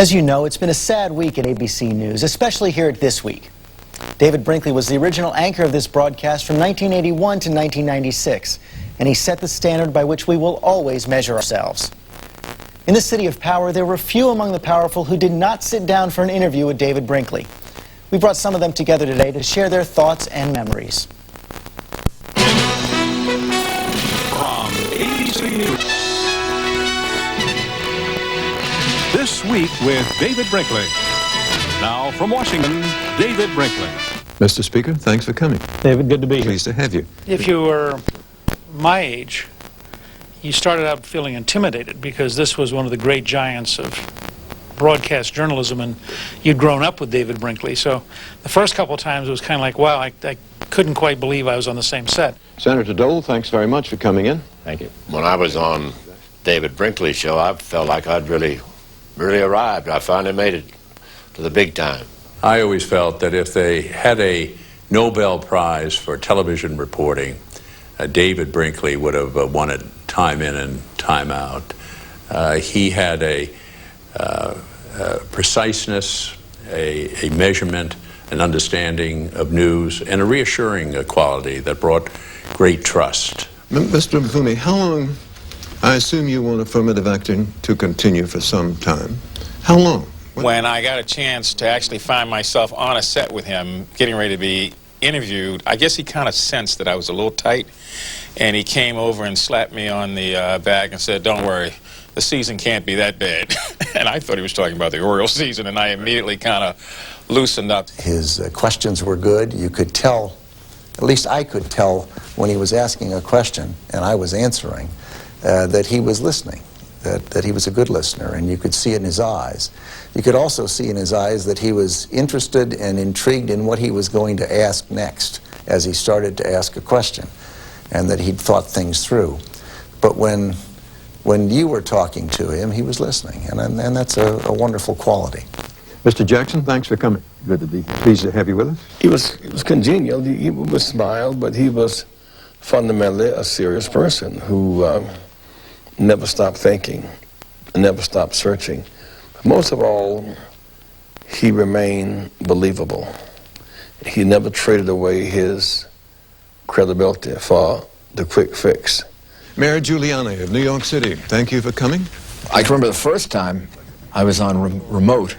As you know, it's been a sad week at ABC News, especially here at This Week. David Brinkley was the original anchor of this broadcast from 1981 to 1996, and he set the standard by which we will always measure ourselves. In the city of power, there were few among the powerful who did not sit down for an interview with David Brinkley. We brought some of them together today to share their thoughts and memories. From ABC News. This Week with David Brinkley. Now from Washington, David Brinkley. Mr. Speaker, thanks for coming. David, good to be here. Pleased to have you. If you were my age, you started out feeling intimidated because this was one of the great giants of broadcast journalism, and you'd grown up with David Brinkley. So the first couple of times it was kind of like, wow, I couldn't quite believe I was on the same set. Senator Dole, thanks very much for coming in. Thank you. When I was on David Brinkley's show, I felt like I'd really arrived. I finally made it to the big time. I always felt that if they had a Nobel Prize for television reporting, David Brinkley would have won it time in and time out. He had a preciseness, a measurement, an understanding of news, and a reassuring quality that brought great trust. Mr. Mfumi, how long, I assume you want affirmative acting to continue for some time. How long? When I got a chance to actually find myself on a set with him, getting ready to be interviewed, I guess he kind of sensed that I was a little tight, and he came over and slapped me on the back and said, "Don't worry, the season can't be that bad." And I thought he was talking about the Orioles season, and I immediately kind of loosened up. His questions were good. You could tell, at least I could tell when he was asking a question and I was answering, that he was listening, that he was a good listener, and you could see it in his eyes. You could also see in his eyes that he was interested and intrigued in what he was going to ask next as he started to ask a question, and that he'd thought things through. But when you were talking to him, he was listening, and that's a wonderful quality. Mr. Jackson, thanks for coming. Good to be pleased to have you with us. He was congenial. He would smile, but he was fundamentally a serious person who never stopped thinking, never stopped searching. Most of all, he remained believable. He never traded away his credibility for the quick fix. Mayor Giuliani of New York City, thank you for coming. I can remember the first time I was on remote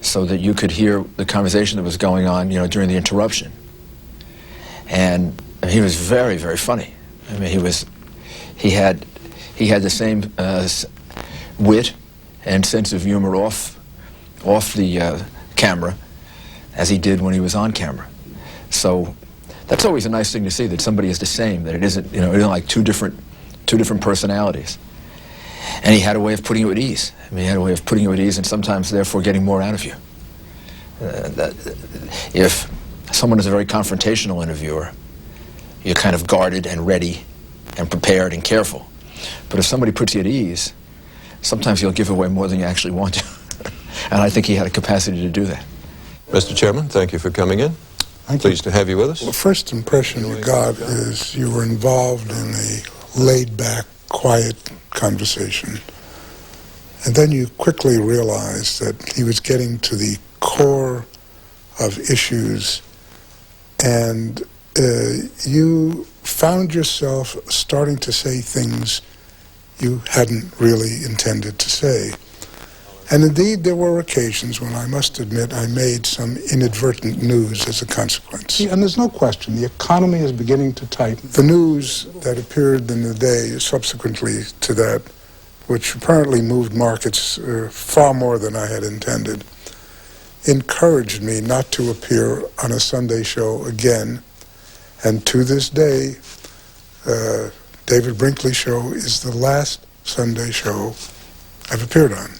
so that you could hear the conversation that was going on, during the interruption. And he was very, very funny. I mean, he had the same wit and sense of humor off the camera as he did when he was on camera. So that's always a nice thing to see, that somebody is the same, that it isn't, it isn't like two different personalities. And he had a way of putting you at ease. I mean, he had a way of putting you at ease and sometimes therefore getting more out of you. If someone is a very confrontational interviewer, you're kind of guarded and ready and prepared and careful. But if somebody puts you at ease, sometimes you'll give away more than you actually want to. And I think he had a capacity to do that. Mr. Chairman, thank you for coming in. Pleased to have you with us. The first impression you got is you were involved in a laid-back, quiet conversation. And then you quickly realized that he was getting to the core of issues, and you found yourself starting to say things you hadn't really intended to say. And indeed, there were occasions when I must admit I made some inadvertent news as a consequence. And there's no question, the economy is beginning to tighten. The news that appeared in the day subsequently to that, which apparently moved markets far more than I had intended, encouraged me not to appear on a Sunday show again. And to this day, David Brinkley Show is the last Sunday show I've appeared on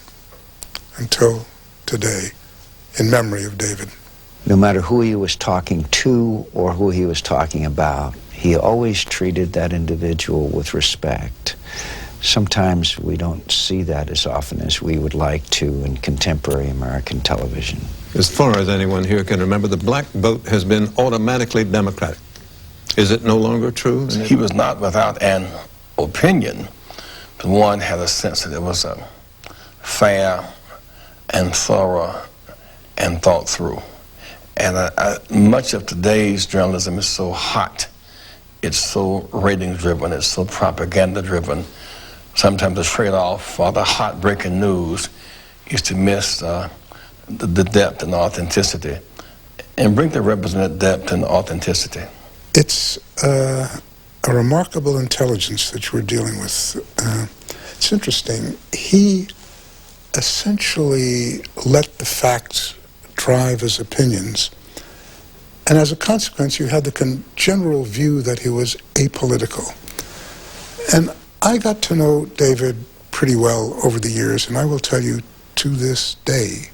until today, in memory of David. No matter who he was talking to or who he was talking about, he always treated that individual with respect. Sometimes we don't see that as often as we would like to in contemporary American television. As far as anyone here can remember, the black vote has been automatically Democratic. Is it no longer true? He was not without an opinion, but one had a sense that it was a fair and thorough and thought through. And much of today's journalism is so hot. It's so ratings-driven. It's so propaganda-driven. Sometimes the trade-off for the hot breaking news is to miss the depth and authenticity. And Brinkley represented depth and authenticity. It's a remarkable intelligence that you were dealing with. It's interesting. He essentially let the facts drive his opinions. And as a consequence, you had the general view that he was apolitical. And I got to know David pretty well over the years, and I will tell you, to this day,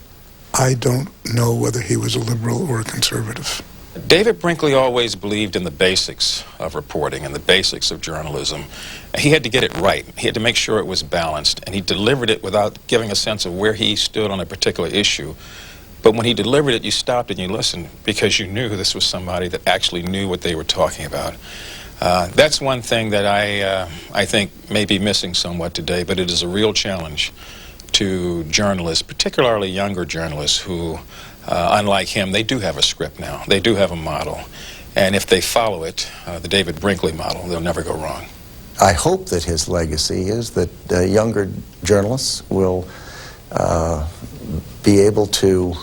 I don't know whether he was a liberal or a conservative. David Brinkley always believed in the basics of reporting and the basics of journalism. He had to get it right. He had to make sure it was balanced, and he delivered it without giving a sense of where he stood on a particular issue. But when he delivered it, you stopped and you listened because you knew this was somebody that actually knew what they were talking about. That's one thing that I think may be missing somewhat today, but it is a real challenge to journalists, particularly younger journalists who, unlike him, they do have a script now. They do have a model. And if they follow it, the David Brinkley model, they'll never go wrong. I hope that his legacy is that younger journalists will be able to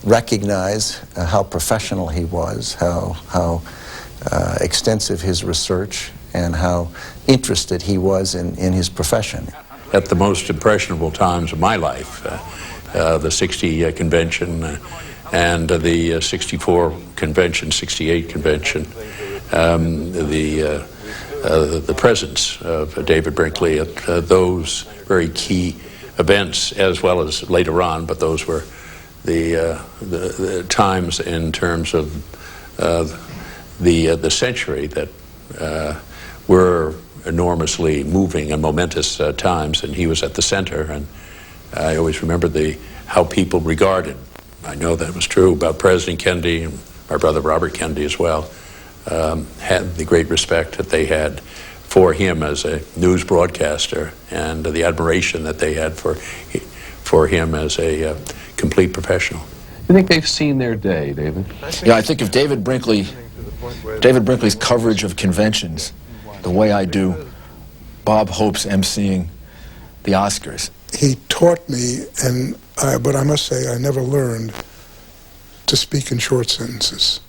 recognize how professional he was, how extensive his research, and how interested he was in his profession. At the most impressionable times of my life, the 60 convention and the 64 convention, 68 convention, the presence of David Brinkley at those very key events, as well as later on, but those were the times in terms of the century that were enormously moving and momentous times, and he was at the center. And I always remember how people regarded. I know that was true about President Kennedy, and my brother Robert Kennedy as well, had the great respect that they had for him as a news broadcaster, and the admiration that they had for him as a complete professional. You think they've seen their day, David? Yeah, I think if David Brinkley's coverage of conventions, the way I do Bob Hope's emceeing the Oscars. He taught me, but I must say I never learned to speak in short sentences.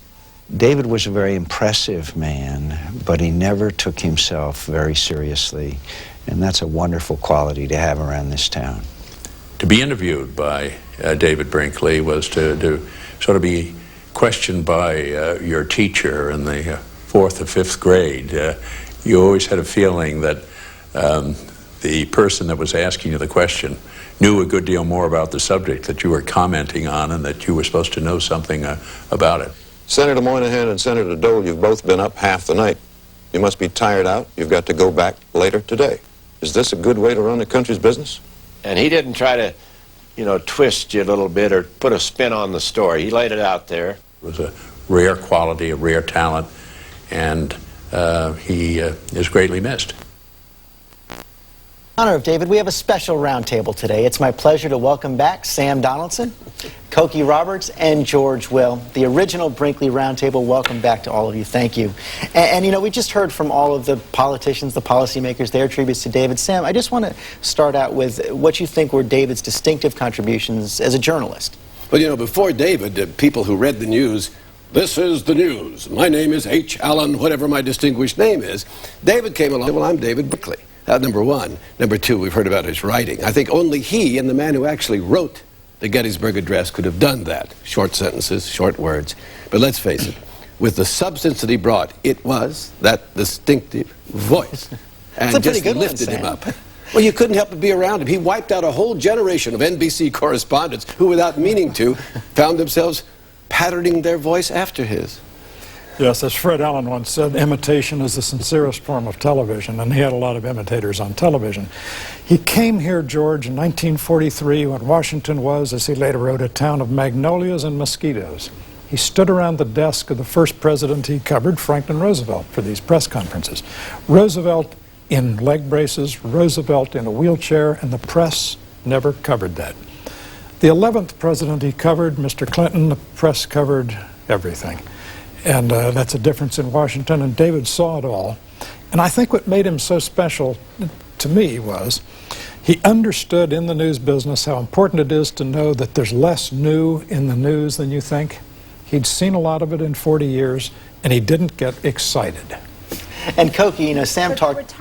David was a very impressive man, but he never took himself very seriously, and that's a wonderful quality to have around this town. To be interviewed by David Brinkley was to sort of be questioned by your teacher in the 4th or 5th grade. You always had a feeling that the person that was asking you the question knew a good deal more about the subject that you were commenting on, and that you were supposed to know something about it. Senator Moynihan and Senator Dole, you've both been up half the night. You must be tired out. You've got to go back later today. Is this a good way to run the country's business? And he didn't try to, twist you a little bit or put a spin on the story. He laid it out there. It was a rare quality, a rare talent, and he is greatly missed. In honor of David, we have a special roundtable today. It's my pleasure to welcome back Sam Donaldson, Cokie Roberts, and George Will. The original Brinkley Roundtable. Welcome back to all of you. Thank you. And we just heard from all of the politicians, the policymakers, their tributes to David. Sam, I just want to start out with what you think were David's distinctive contributions as a journalist. Well, before David, people who read the news, this is the news. My name is H. Allen, whatever my distinguished name is. David came along. Well, I'm David Brinkley. Number one. Number two, we've heard about his writing. I think only he and the man who actually wrote the Gettysburg Address could have done that. Short sentences, short words. But let's face it, with the substance that he brought, it was that distinctive voice. And just lifted him up. Well, you couldn't help but be around him. He wiped out a whole generation of NBC correspondents who, without meaning to, found themselves patterning their voice after his. Yes, as Fred Allen once said, imitation is the sincerest form of television, and he had a lot of imitators on television. He came here, George, in 1943 when Washington was, as he later wrote, a town of magnolias and mosquitoes. He stood around the desk of the first president he covered, Franklin Roosevelt, for these press conferences. Roosevelt in leg braces, Roosevelt in a wheelchair, and the press never covered that. The 11th president he covered, Mr. Clinton, the press covered everything. And that's a difference in Washington, and David saw it all. And I think what made him so special to me was he understood in the news business how important it is to know that there's less new in the news than you think. He'd seen a lot of it in 40 years, and he didn't get excited. And Cokie, you know, Sam talked...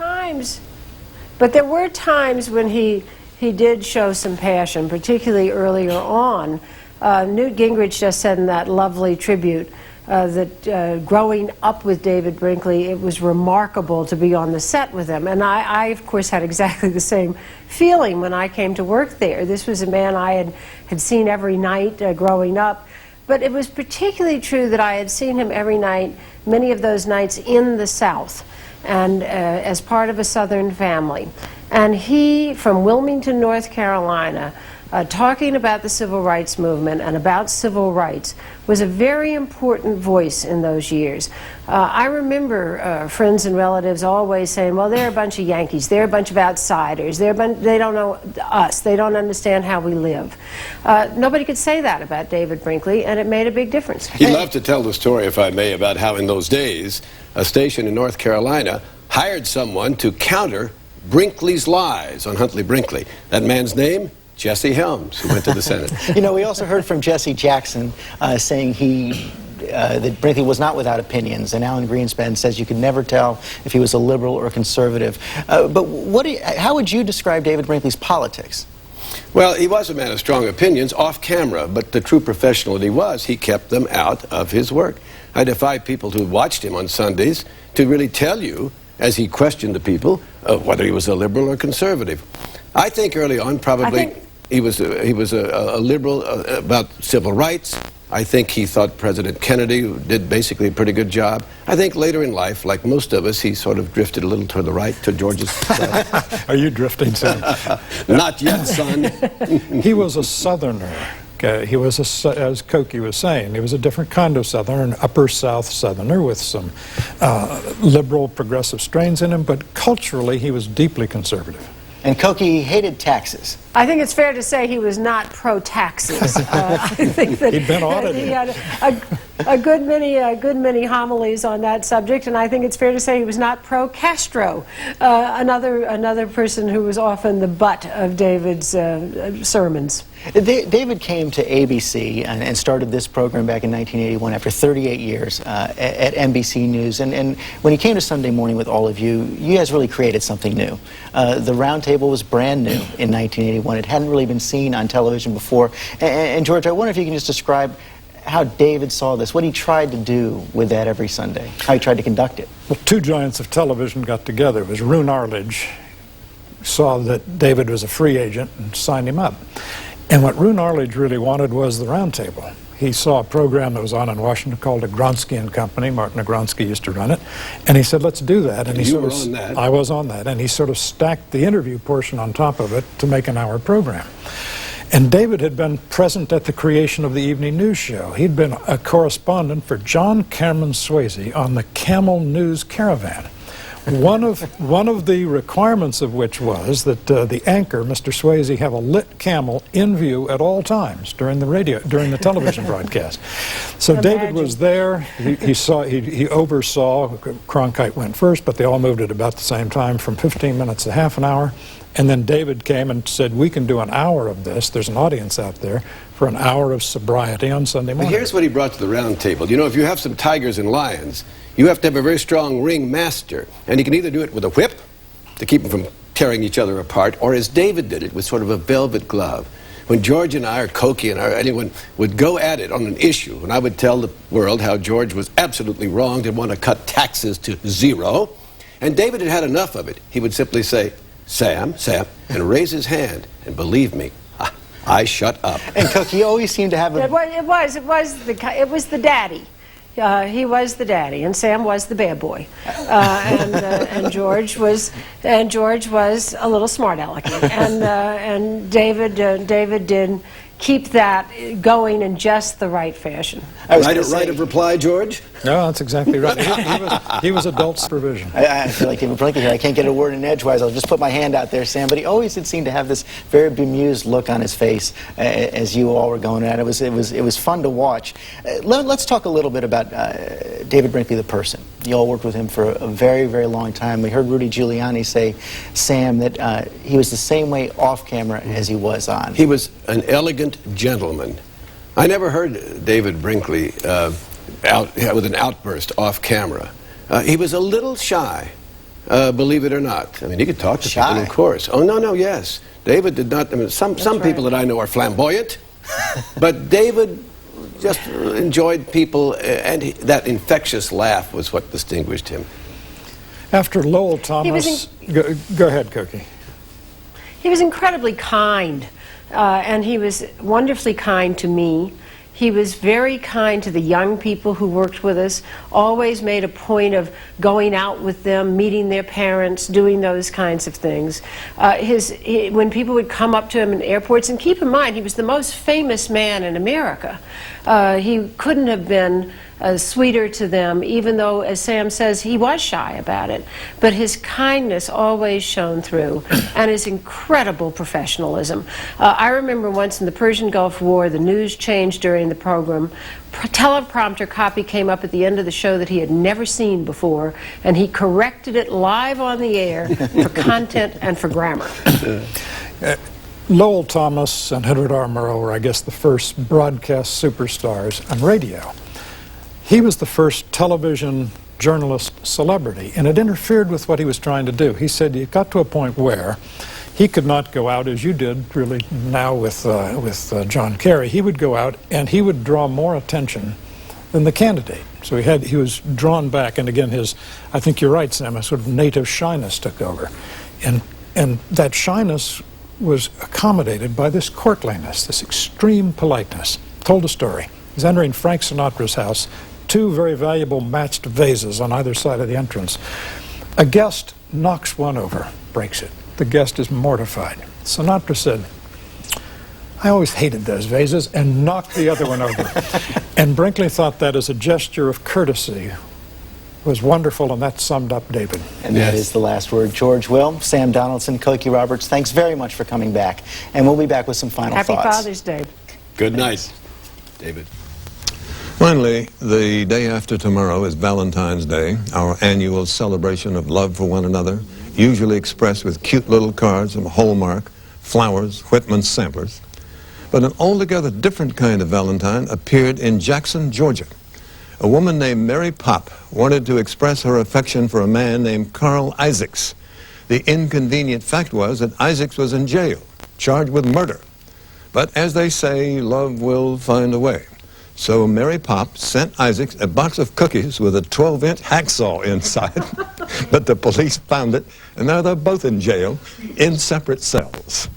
There were times when he did show some passion, particularly earlier on. Newt Gingrich just said in that lovely tribute that growing up with David Brinkley, it was remarkable to be on the set with him. And I, of course, had exactly the same feeling when I came to work there. This was a man I had seen every night growing up. But it was particularly true that I had seen him every night, many of those nights in the South, and as part of a Southern family. And he, from Wilmington, North Carolina, talking about the civil rights movement and about civil rights, was a very important voice in those years. I remember friends and relatives always saying, well, they're a bunch of Yankees, they're a bunch of outsiders, they don't know us, they don't understand how we live. Nobody could say that about David Brinkley, and it made a big difference. He'd love to tell the story, if I may, about how in those days a station in North Carolina hired someone to counter Brinkley's lies on Huntley Brinkley. That man's name? Jesse Helms, who went to the Senate. You know, we also heard from Jesse Jackson saying that Brinkley was not without opinions, and Alan Greenspan says you could never tell if he was a liberal or conservative. But how would you describe David Brinkley's politics? Well, he was a man of strong opinions off camera, but the true professional that he was, he kept them out of his work. I defy people who watched him on Sundays to really tell you, as he questioned the people, whether he was a liberal or conservative. I think early on, probably, he was a liberal about civil rights. I think he thought President Kennedy did basically a pretty good job. I think later in life, like most of us, he sort of drifted a little to the right, to George's side. Are you drifting, son? Not yet, son. He was a Southerner. He was, as Cokie was saying, he was a different kind of Southerner, an upper South Southerner with some liberal progressive strains in him, but culturally he was deeply conservative. And Cokie hated taxes. I think it's fair to say he was not pro-taxes. I think that he'd been audited. He had a good many homilies on that subject, and I think it's fair to say he was not pro-Castro, another person who was often the butt of David's sermons. David came to ABC and started this program back in 1981 after 38 years at NBC News. And when he came to Sunday Morning with all of you, you guys really created something new. The Roundtable was brand new in 1981. It hadn't really been seen on television before. And George, I wonder if you can just describe how David saw this, what he tried to do with that every Sunday, how he tried to conduct it. Well, two giants of television got together. It was Roone Arledge, saw that David was a free agent and signed him up. And what Roone Arledge really wanted was the Roundtable. He saw a program that was on in Washington called Agronsky and Company. Martin Agronsky used to run it. And he said, let's do that. And you were on that. I was on that. And he sort of stacked the interview portion on top of it to make an hour program. And David had been present at the creation of the evening news show. He'd been a correspondent for John Cameron Swayze on the Camel News Caravan. One of the requirements of which was that the anchor, Mr. Swayze, have a lit camel in view at all times during the television broadcast. So David was there. He oversaw. Cronkite went first, but they all moved at about the same time, from 15 minutes to half an hour. And then David came and said, we can do an hour of this. There's an audience out there for an hour of sobriety on Sunday morning. But here's what he brought to the round table. You know, if you have some tigers and lions, you have to have a very strong ring master. And he can either do it with a whip to keep them from tearing each other apart, or as David did it, with sort of a velvet glove. When George and I, or Cokie and I, or anyone would go at it on an issue, and I would tell the world how George was absolutely wrong to want to cut taxes to zero, and David had had enough of it, he would simply say, Sam, and raise his hand, and believe me, I shut up. And Cokie always seemed to have a... It was the daddy. He was the daddy, and Sam was the bad boy, and George was a little smart alecky, and David did keep that going in just the right fashion. Right of reply, George? No, that's exactly right. He was adult supervision. I feel like David Brinkley here. I can't get a word in edgewise. I'll just put my hand out there, Sam. But he always did seem to have this very bemused look on his face as you all were going at it. It was fun to watch. Let's talk a little bit about David Brinkley, the person. You all worked with him for a very, very long time. We heard Rudy Giuliani say, Sam, that he was the same way off camera as he was on. He was an elegant gentleman. I never heard David Brinkley with an outburst off camera. He was a little shy, believe it or not. I mean, he could talk to people, of course. Oh, no, no, David did not. I mean, some people that I know are flamboyant, but David just enjoyed people, and that infectious laugh was what distinguished him. After Lowell Thomas... Go ahead, Cookie. He was incredibly kind, and he was wonderfully kind to me. He was very kind to the young people who worked with us, always made a point of going out with them, meeting their parents, doing those kinds of things. When people would come up to him in airports, and keep in mind, he was the most famous man in America. He couldn't have been sweeter to them, even though, as Sam says, he was shy about it. But his kindness always shone through, and his incredible professionalism. I remember once in the Persian Gulf War, the news changed during the program. Teleprompter copy came up at the end of the show that he had never seen before, and he corrected it live on the air for content and for grammar. Lowell Thomas and Edward R. Murrow were, I guess, the first broadcast superstars on radio. He was the first television journalist celebrity, and it interfered with what he was trying to do. He said he got to a point where he could not go out, as you did really now with John Kerry. He would go out and he would draw more attention than the candidate. So he was drawn back, and again, I think you're right, Sam, a sort of native shyness took over. And that shyness was accommodated by this courtliness, this extreme politeness. Told a story. He's entering Frank Sinatra's house, 2 very valuable matched vases on either side of the entrance. A guest knocks one over, breaks it. The guest is mortified. Sinatra said, I always hated those vases, and knocked the other one over. And Brinkley thought that as a gesture of courtesy was wonderful, and that summed up David. And that is the last word. George Will, Sam Donaldson, Cokie Roberts, thanks very much for coming back. And we'll be back with some final thoughts. Happy Father's Day. Good night, David. Finally, the day after tomorrow is Valentine's Day, our annual celebration of love for one another, usually expressed with cute little cards from Hallmark, flowers, Whitman's samplers. But an altogether different kind of Valentine appeared in Jackson, Georgia. A woman named Mary Pop wanted to express her affection for a man named Carl Isaacs. The inconvenient fact was that Isaacs was in jail, charged with murder. But as they say, love will find a way. So Mary Pop sent Isaacs a box of cookies with a 12-inch hacksaw inside. But the police found it, and now they're both in jail in separate cells.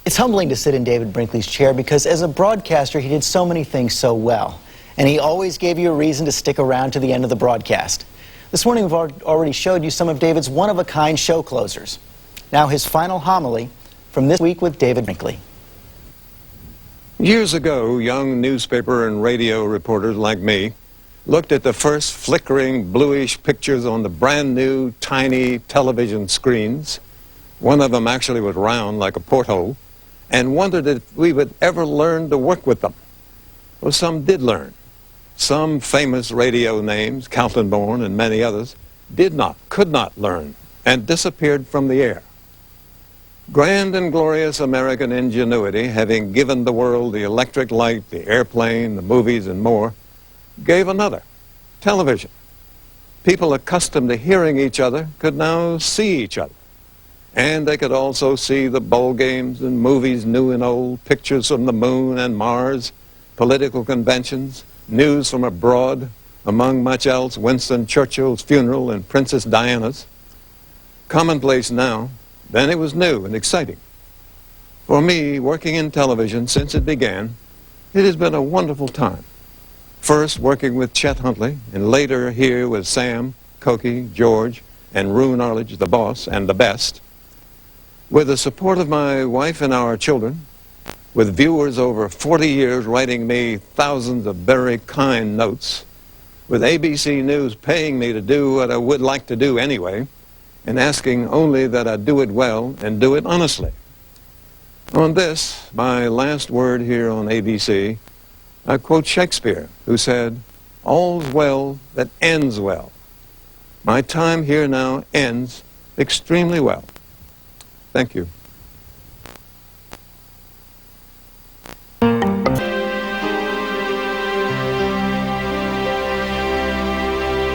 It's humbling to sit in David Brinkley's chair because as a broadcaster, he did so many things so well. And he always gave you a reason to stick around to the end of the broadcast. This morning, we've already showed you some of David's one-of-a-kind show closers. Now his final homily from This Week with David Brinkley. Years ago, young newspaper and radio reporters like me looked at the first flickering bluish pictures on the brand new tiny television screens. One of them actually was round like a porthole, and wondered if we would ever learn to work with them. Well, some did learn. Some famous radio names, Kaltenborn and many others, could not learn, and disappeared from the air. Grand and glorious American ingenuity, having given the world the electric light, the airplane, the movies, and more, gave another, television. People accustomed to hearing each other could now see each other. And they could also see the ball games and movies, new and old, pictures from the moon and Mars, political conventions, news from abroad, among much else, Winston Churchill's funeral and Princess Diana's. Commonplace now, then it was new and exciting. For me, working in television since it began, it has been a wonderful time. First working with Chet Huntley, and later here with Sam, Cokie, George, and Roone Arledge, the boss and the best. With the support of my wife and our children, with viewers over 40 years writing me thousands of very kind notes, with ABC News paying me to do what I would like to do anyway, and asking only that I do it well and do it honestly. On this, my last word here on ABC, I quote Shakespeare, who said, "All's well that ends well." My time here now ends extremely well. Thank you.